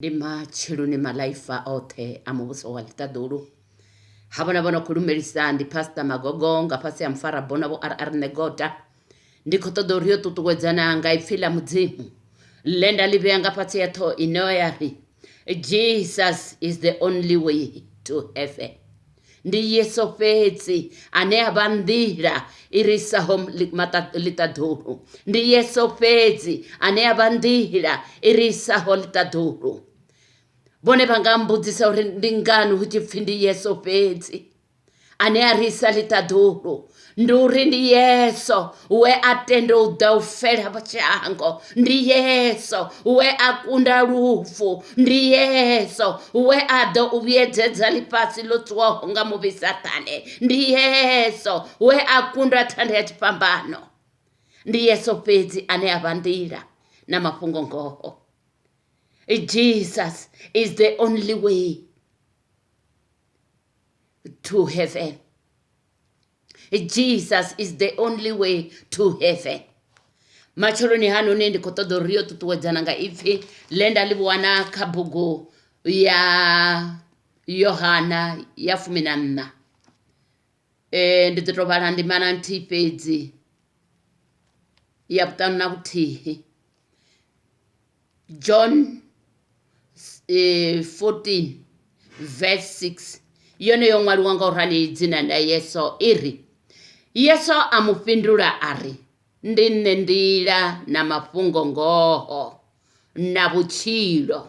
Lima chiluni malaifa ote amubuso walitaduru. Habana bona kulumelisa ndi pasta magogonga pasi ya mfara bona bo arnegota. Ndiko todorio tutuwezana anga ifila muzimu. Lenda libeanga pasi ya to inoyari. Jesus is the only way to heaven. Ndi yeso fezi ane abandira irisa hom litaduru. Ndi yeso fezi ane abandira irisa hom litaduru. Bone bangambudzisa uri ndingani uchipfindi yeso fezi ane arisa litaduru. Nduri ndi yeso we atendo udaufela pachango. Ndi yeso we akunda lufu. Ndi yeso we ado uviedzedza lipasi lotsuwahonga muvi satane. Ndi yeso we akunda thanda ya chipambano. Ndi yeso fezi ane abandira na mafungo ngoho. Jesus is the only way to heaven. Jesus is the only way to heaven. Machoroni hano nendi kotodo rio tutuwezana nga ifi lenda libuwana kabugu ya Yohana ya 14. Nditotobala ndimana ntipezi ya putana kuti John 14 verse 6. Yone yongwali wanga urani dzina na yeso iri. Yeso amupindula ari. Ndine ndila na mafungo ngoho na buchilo.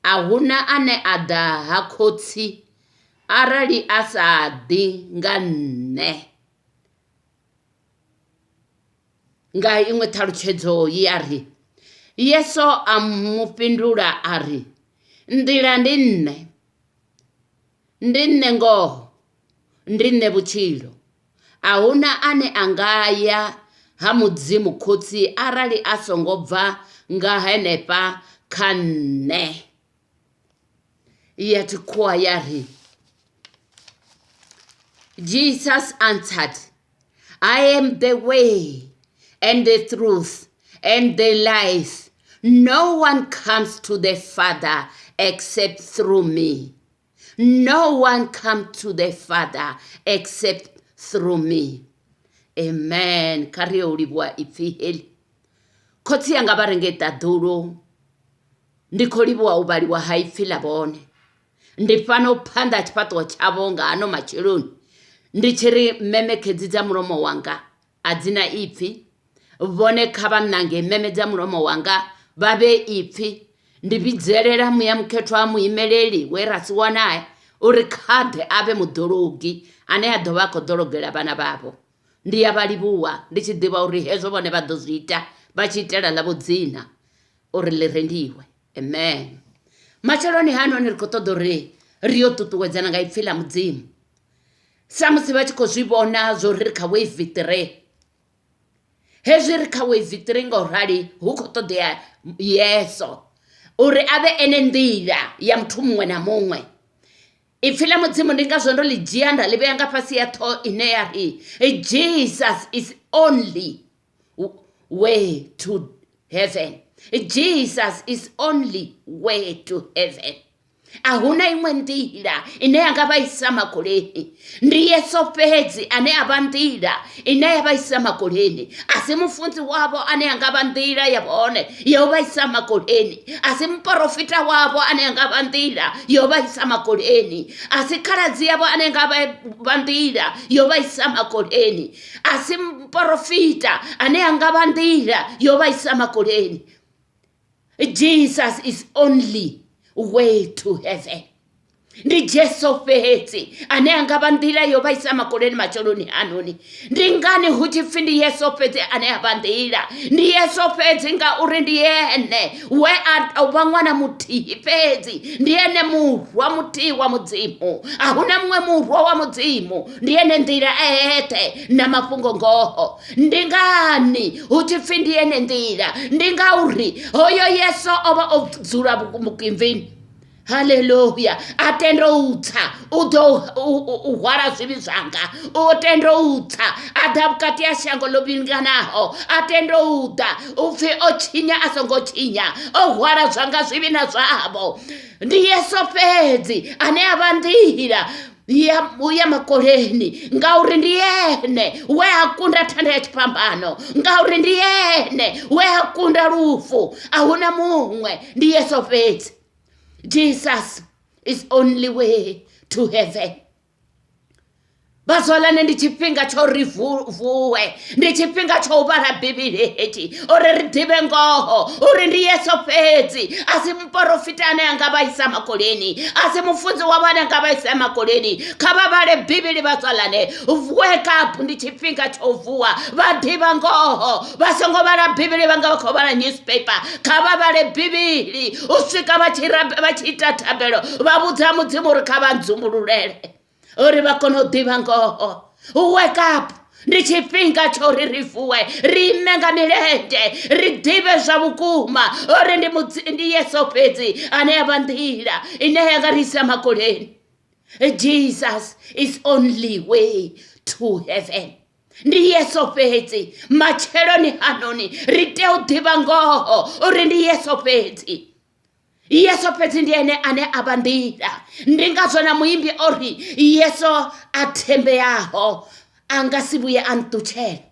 Ahuna ane ada hakotsi arali asadi ngane. Nga imwe taluchedzo yari. Yeso amupindula ari. Ndila ndine. Ndine ngoho. Ndine buchilo. Ahuna ane angaya hamudzimu kutsi arali asongobva ngahenepa kane. Yatikuwa yari. Jesus answered, I am the way and the truth and the life. No one comes to the Father except through me. No one comes to the Father except through me. Amen. Kariyo ulibwa ifiheli. Kotsi yanga barengeta duro. Ndikolibwa ubali wa haifila bone. Ndipano panda chipato wa chabonga ano machiruni. Ndichiri meme keziza muromo wanga. Adzina ifi. Bone kaba nange meme za muromo wanga. Babe ifi. Ndibizerera muyamuketwa muimeleli. Werasi wanae. Urikade abe mudorogi. Ane adobako dorogela bana babo. Ndi abalibuwa. Ndichidiba urihezo bone badozita. Bachitela labo dzina. Urilerendiwe. Amen. Machaloni hano nirikotodore. Rio tutuwezana nga ifila mudzimu. Samusi bachiko zwibona zorika we vitre. Hezirika we vitre ngorali. Hukotode ya yeso. Uri abe enendira ya mtumwe na mungwe. Ifila mudzimu ndinga zondo lijianda libeanga pasi ya to ineari. Jesus is only way to heaven. Jesus is only way to heaven. Ahuna imwe ndira ineanga baisama kuleni. Ndi yeso pezi ane abandira ineanga baisama kuleni. Asimufunzi wabo aneanga bandira yabone yobaisama kuleni. Asimprofita wabo aneanga bandira yobaisama kuleni. Asikarazi yabo aneanga bandira yobaisama kuleni. Asimprofita aneanga bandira yobaisama kuleni. Jesus is only way to heaven. Ndi Jesu fezi ane angabandira yobaisa makoleni macholoni anoni. Ndingani hujifindi Yesu fezi ane abandira. Ndi Yesu fezi nga urindi yene. We wangwana muti fezi. Ndi yene murwa muti wa mudzimu. Ahuna mwe murwa wa mudzimu. Ndi yene ndira ete na mafungo ngoho. Ndingani hujifindi yene ndira. Ndinga uri. Hoyo Yesu oba obzura mukimvini. Hallelujah. Atendo utsa udo uhwara zvivi zvanga utendo utsa adapkati ashango lobinganaho atendo uda ufi ochinya asongochinya ohwara zvanga zvivina zvavo ndiyeso pedzi ane avandira uya makoleni ngauri ndiyene we akunda thanda ya chipambano ngauri ndiyene we akunda rufu ahuna mumwe ndiyeso pedzi. Jesus is only way to heaven. Bazolane ndi chipinga cho rivuwe ndi chipinga cho ubara bibili hechi ore ridive ngoho uri ndi Yesu pedzi asimprofita ane angabaisa makoleni asimufunzi wabane angabaisa makoleni kaba bale bibili bazolane wake up ndi chipinga cho vuwa vadiva ngoho basongo bala bibili bangabako bala newspaper kaba bale bibili usika bachita tabelo babudza mudzimu uri kaba nzumululele uri vakono diva ngoho. Wake up ndi chipinga cho ririvuwe rimenga milende ridive zva vukuma uri ndi Yesu pedzi ane avandira ine yakarisa makoleni. Jesus is only way to heaven. Ndi Yesu pedzi machero ni hanoni rite udiva ngoho uri ndi Yesu pedzi. Yesu pedzi ndiye ane abandira ndingazona muimbi ori Yesu atembeaho angasibuye antuchele.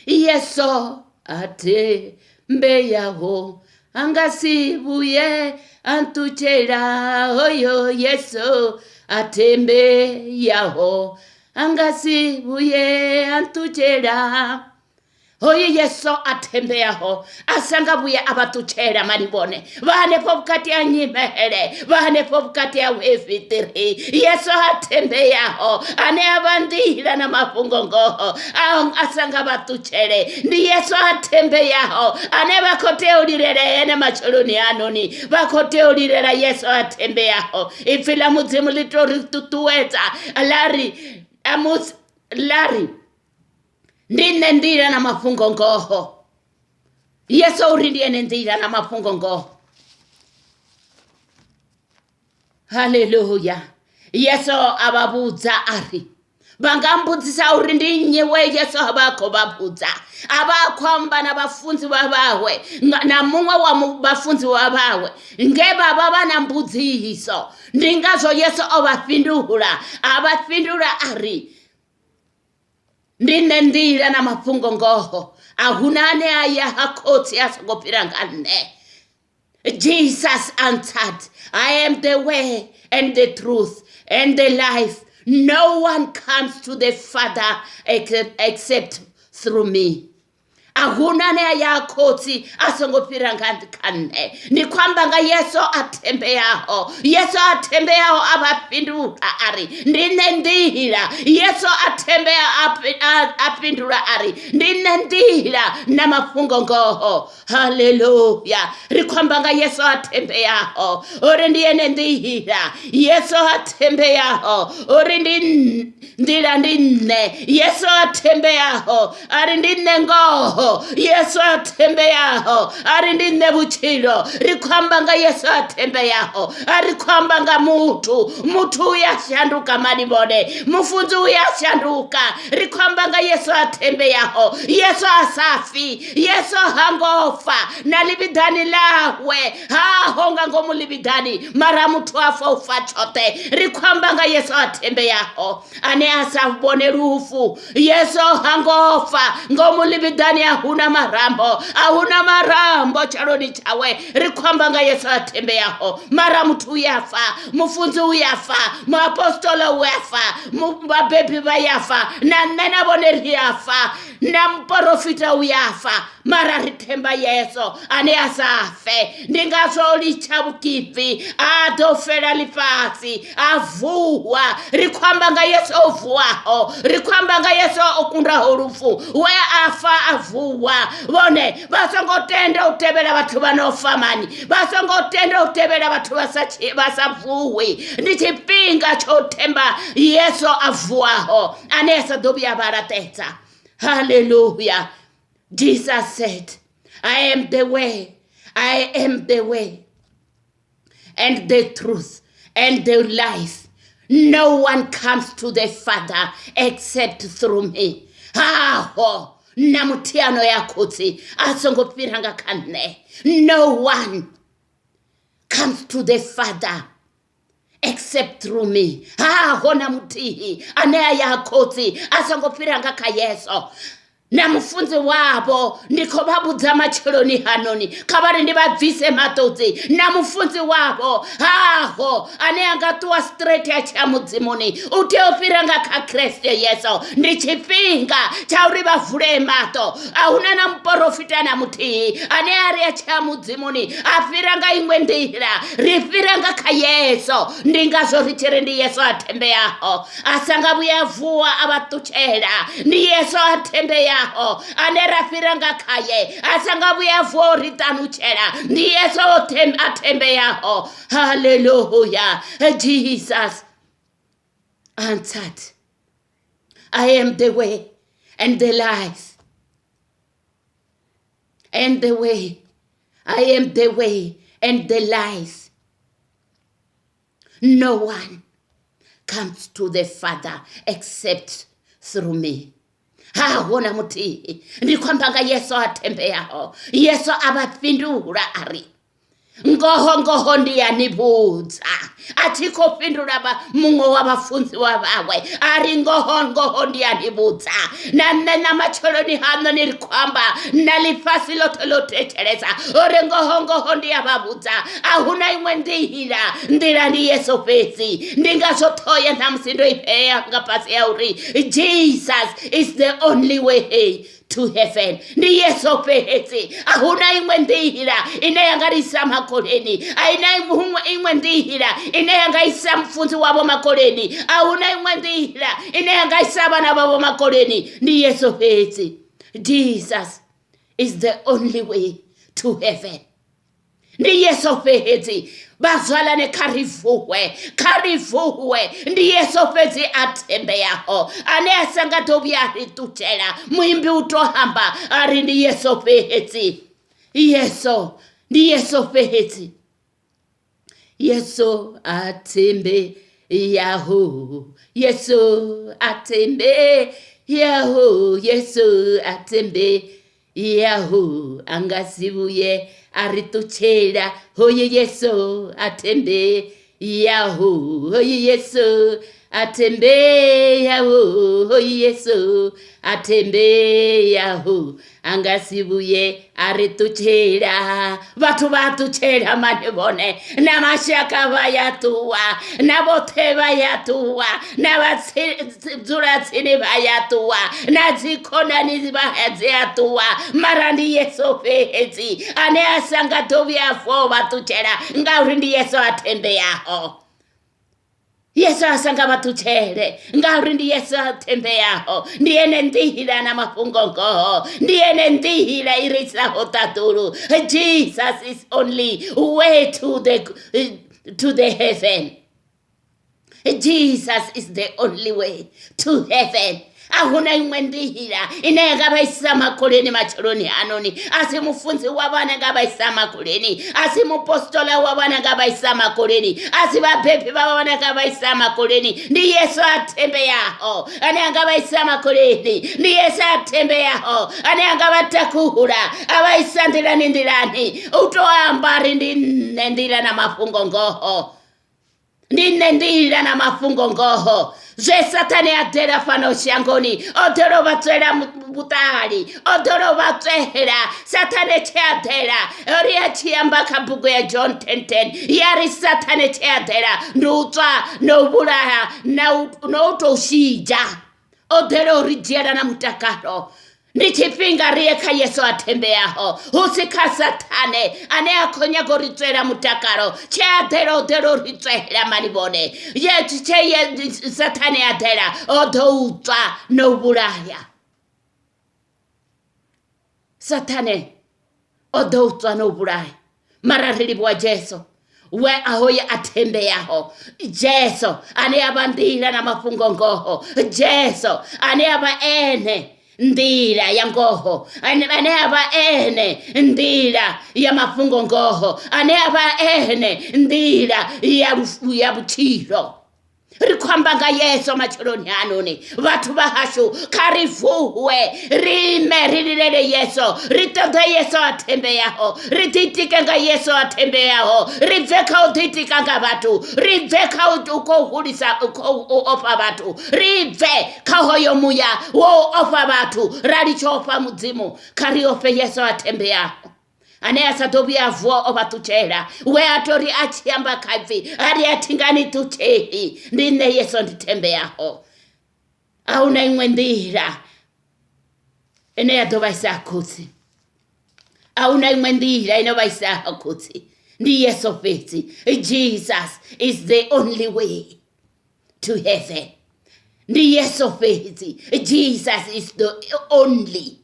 Yesu atembeaho angasibuye antuchela oyo Yesu atembeaho angasibuye antuchela. Oye Yesu atembeaho asangabuye abatuchera maribone vane popkati ya nyimele vane popkati ya wefitiri. Yesu atembeaho ane abandira na mafungo ngoho asanga batuchere ndi Yesu atembeaho ane bakote ulirere ene macholoni anoni bakote ulirera Yesu atembeaho ifila muzimu litori tutuweza lari ndine ndira na mafungo ngoho. Yesu uri ndiye ndira na mafungo ngoho. Hallelujah. Yesu ababudza ari bangambudzisa uri ndinyewe Yesu abako babudza abakwamba na bafunzi babawe na mumwe wa bafunzi babawe ngebaba bana mbudziso ndingazo Yesu abafindura ari ndine ndira na mafungo ngoho ahunane aya hakoti asogopirangane. Jesus answered, I am the way and the truth and the life. No one comes to the Father except through me. Ahunane aya koti asogopirangane ni kwamba nga Yesu atembeaho abapindura ari ndine ndira Yesu apindura ari ndine ndira na mafungo ngoho. Hallelujah. Rikwamba nga Yesu atembeaho ori ndiye ndira Yesu atembeaho ori ndira ndine Yesu atembeaho ari ndine ngoho Yesu atembeaho ari ndine buchiro. Rikwamba nga Yesu atembeaho ari kwamba nga mutu uyashanduka maribone mufunzi uyashanduka. Rikwamba nga Yesu atembeaho Yesu asafi Yesu hangofa na libidani lawe honga ngomu libidani mara mutu afa ufa chote. Rikwamba nga Yesu atembeaho ane asabone rufu Yesu hangofa ngomu libidani ahuna marambo charoni chawe. Rikwamba nga Yesu atembeaho mara mutu uyafa mufunzi uyafa muapostola uyafa mubabebi bayafa na nena boneri yafa na mprofita uyafa mara ritemba Yesu ane asafe ndingazoli chabukipi adofera lipasi avuwa. Rikwamba nga Yesu ovuwaho rikwamba nga Yesu okunda horufu we afa avuwa bone basongotende utebela batu banofamani basongotende utebela batu basavuwi ndi chipinga chotemba Yesu avuwaho anesa dobia barateta. Hallelujah. Jesus said, I am the way and the truth and the life. No one comes to the Father except through me. Aho namutiano yakoti asongopiranga kane. No one comes to the Father except through me. Aho namutihi anea yakoti asongopiranga kayeso. Na mufunzi wabo ndiko babudza macheloni hanoni kabari ndibabvise matodzi na mufunzi wabo aho ane angatuwa straight ya chamudzimuni uteopiranga ka Kristo Yesu ndi chipinga chauri bavhure mato ahuna na mprofita na muti ane ari ya chamudzimuni afiranga imwe ndira rifiranga ka Yesu ndingazo richere ndi Yesu atembe yaho asanga buyavuwa abatuchera ndi Yesu atembe yaho anerafiranga kaye asanga buyavuwa ritanuchera ndi Yesu atembe yaho. Hallelujah. Jesus answered, I am the way and the life and the way. I am the way and the life. No one comes to the Father except through me. Hona muti ndi kwambanga Yesu atembe yaho. Yesu abapindura ari ngoho ndiyanibudza atikopindura ba mungo wabafunzi wabawe ari ngoho ndiyanibudza na macholoni hano nilikwamba nalifasi lotechereza ore ngoho ndiyababudza ahuna imwe ndira ndi Yesu pezi ndingazotoya namsindo ipeya ngapasi ya uri. Jesus is the only way to heaven. Ni Yesu pezi ahuna imwe ndira inayangarisa makoleni aina imwe ndira inayangarisa mfunzi wabo makoleni ahuna imwe ndira inayangarisa bana babo makoleni ni Yesu pezi. Jesus is the only way to heaven. Ni Yesu pezi bazalane karifuwe ndi Yesu pezi atembe yaho ane asanga tobia rituchera muimbi utohamba ari ndi Yesu pezi. Yesu ndi Yesu pezi. Yesu atembe yaho. Yesu atembe yaho. Yesu atembe yaho angasibuye arituchera hoye Yesu atembe yaho. Hoye Yesu atembe yaho. Hoye Yesu atembe yaho angasibuye arituchera. Batu batuchera manibone na mashaka bayatuwa na bote bayatuwa na batsini bayatuwa na zikona nizibayatuwa marandi Yesu pezi ane asanga tobia fo batuchera ngauri ndi Yesu atembe yaho. Yesu asanga batuchere ngauri ndi Yesu atembe yaho ndiene ndihira na mafungongo ndiene ndihira irisa hotaturu. Jesus is only way to the heaven. Jesus is the only way to heaven. Ahuna imwe ndihira inayagabaisa makoleni macholoni anoni asimufunzi wabana gabaisa makoleni asimupostola wabana gabaisa makoleni asibapepe wabana gabaisa makoleni ndi Yesu atembe yaho ane agabaisa makoleni ndi Yesu atembe yaho ane agabatakuhura abaisa ndirani utoambari ndindira na mafungo ngoho ndinendira na mafungo ngoho. Je satani atera fano shangoni odoro batsera butali odoro batsera satani cheatera oria chiamba kabugo ya John 10:10 yari satani cheatera nutwa no bulaha na utoshija odoro rijera na mutakaro. Nichipinga rieka Yesu atembe yaho. Usika satane ane akonya goritwera mutakaro cheatero ritwera manibone ye satane atera odouta no buraya. Satane odouta no buraya mararili bwa Yesu we ahoye atembe yaho. Yesu ane abandira na mafungo ngoho. Yesu ane aba ene ndila ya ngoho, ane aba ene ndila ya mafhungo ngoho, ane aba ene ndila ya butshilo. Ri khamba nga Yesu matshiloni anoni, vhathu vha hashu kha ri vuwe, ri ime ri lilele Yesu, ri ṱoḓe Yesu a thembeaho, ri ḓitike nga Yesu a thembeaho, ri bve kha u ḓitika nga vhathu, ri bve kha u khou hulisa u ofha vhathu, ri bve kha hoyo muya wo ofha vhathu, ra litsho ofha mudzimu, kha ri ofhe Yesu a thembeaho. Ane asa ḓo vhuya vuwa o vha ṱutshela, we a tori a tshi amba khaipfi a ri a thingani ṱutsheli, ndi nṋe Yesu ndi thembeaho. A hu na iṅwe nḓila ine ya ḓo vhaisa khotsi, a hu na iṅwe nḓila ine vhaisa khotsi, ndi Yesu fhedzi. Jesus is the only way to heaven. Ndi Yesu fhedzi. Jesus is the only.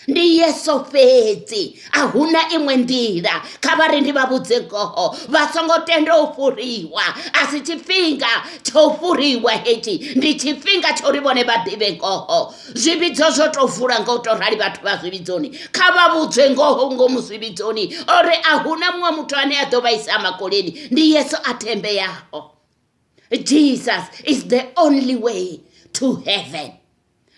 Ndi Yesu fhedzi, a huna iṅwe nḓila. Kha vha ri ndi vha vhudze ngoho, vha songo tenda u fhuriwa. A si tshifhinga tsho u fhuriwa hetshi, ndi tshifhinga tsho ri vhone vha ḓivhe ngoho. Zwivhidzo zwo to vula nga u to rali vhathu vha zwivhidzoni, kha vha vhudzwe ngoho ngomu zwivhidzoni, uri a huna muṅwe muthu ane a ḓo vhaisa makoleni, ndi Yesu a thembeaho. Jesus is the only way to heaven.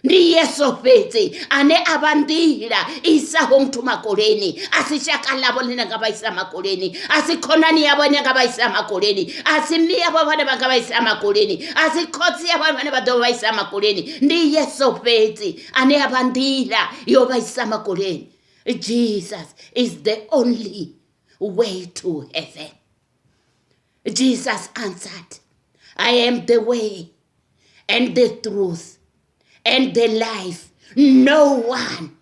Ndi Yesu fhedzi ane a vha nḓila isaho muthu makoleni. A si shaka ḽavho ḽine nga vhaisa makoleni, a si khonani yavho ine nga vhaisa makoleni, a si mme yavho vhane vha nga vhaisa makoleni, a si khotsi yavho vhane vha ḓo vhaisa makoleni. Ndi Yesu fhedzi ane a vha nḓila yo vhaisa makoleni. Jesus is the only way to heaven. Jesus answered, I am the way and the truth and the life. No one,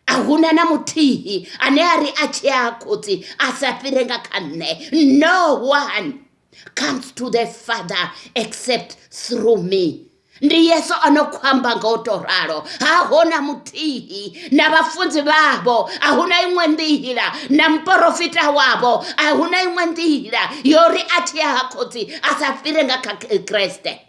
ahuna na muthihi ane ari a tshi a khotsi a sa fhire nga kha nṋe. No one comes to the Father except through me. Ndi Yesu ano khwamba nga u to ralo, ha hona muthihi na vhafunzi vhavho, ahuna iṅwe nḓila na mporofita wavho, ahuna iṅwe nḓila yori a tshi a khotsi a sa fhire nga kha Kriste.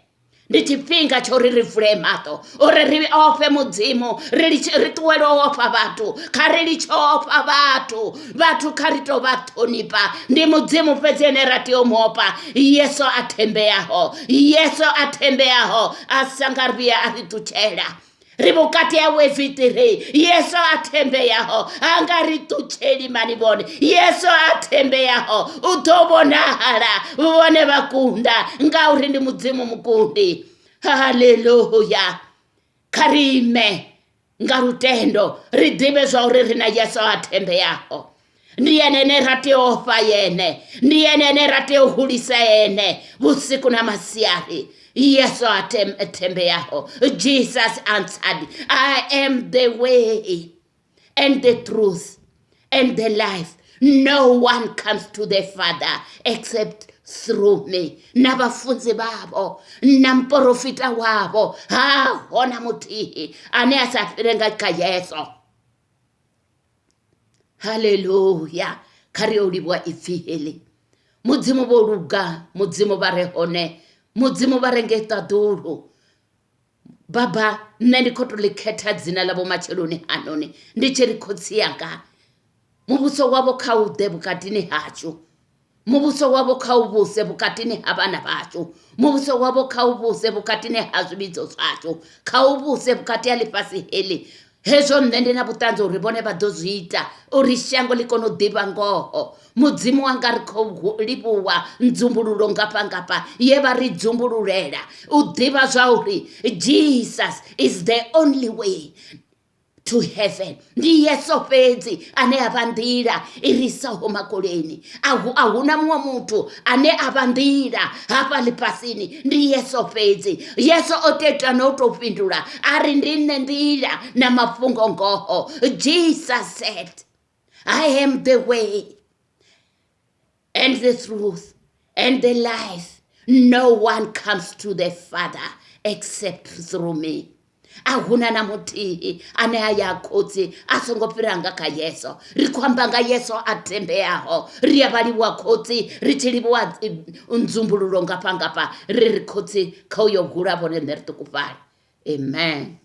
Ndi tshifhinga tsho ri vule maṱo uri ri ofhe mudzimu, ri ṱuwele u ofha vhathu, kha ri litsho ofha vhathu kha ri to vha ṱhonifha. Ndi mudzimu fhedzi ene ra tea u mu ofha, Yesu a thembeaho, Yesu a thembeaho, a sa nga ri vhuya a ri ṱutshela. Ri vhukati hawe vitiri, Yesu a thembeaho, a nga ri ṱutsheli mani vhone. Yesu a thembeaho, u ḓo vhonahala vhone vha kunda ngauri ndi mudzimu mukundi. Haleluya. Kha ri ime nga lutendo, ri ḓivhe zwa uri ri na Yesu a thembeaho. Ndi ene ane ra tea u ofha yene, ndi ene ane ra tea u hulisa yene vhusiku na masiari. Yesu a thembeaho. Jesus answered, I am the way and the truth and the life. No one comes to the Father except through me. Na vhafunzi vhavho na mporofita wavho, ha hona muthihi ane a sa fhire nga kha Yesu. Haleluya. Kha ri o livhuwa ipfi heḽi. Mudzimu vho luga, mudzimu vha re hone, mudzimu vha renge ṱaḓulu. Baba, nṋe ndi khou tou ḽi khetha dzina ḽavho matsheloni anoni, ndi tshi ri khotsi yanga, muvhuso wavho kha u ḓe vhukatini hashu, muvhuso wavho kha u vhuse vhukatini ha vhana vhashu, muvhuso wavho kha u vhuse vhukatini ha zwivhidzo zwashu, kha u vhuse vhukati ha ḽifhasi heḽi. Hezwo nṋe ndi na vhuṱanzi uri vhone vha ḓo zwi ita uri shango ḽi kone u ḓivha ngoho. Mudzimu wanga ri khou livhuwa nzumbululo ngafha ye vha ri dzumbululela u ḓivha zwa uri Jesus is the only way to heaven. Ndi Yesu fhedzi ane a vha nḓila i risaho makoleni. Ahuna muṅwe muthu ane a vha nḓila hafha ḽifhasini, ndi Yesu fhedzi. Yesu o teta no tou fhindula a ri ndi nṋe nḓila na mafhungo ngoho. Jesus said, I am the way and the truth and the life. No one comes to the Father except through me. Ahuna na muthihi ane a ya khotsi a songo fhira nga kha Yesu. Ri khou amba nga Yesu a thembeaho, ri a vhaliwa khotsi, ri tshi livhuwa nzumbululo ngafha ri khotsi kha uyo gula vhone nṋe ri ṱukufhale. Amen.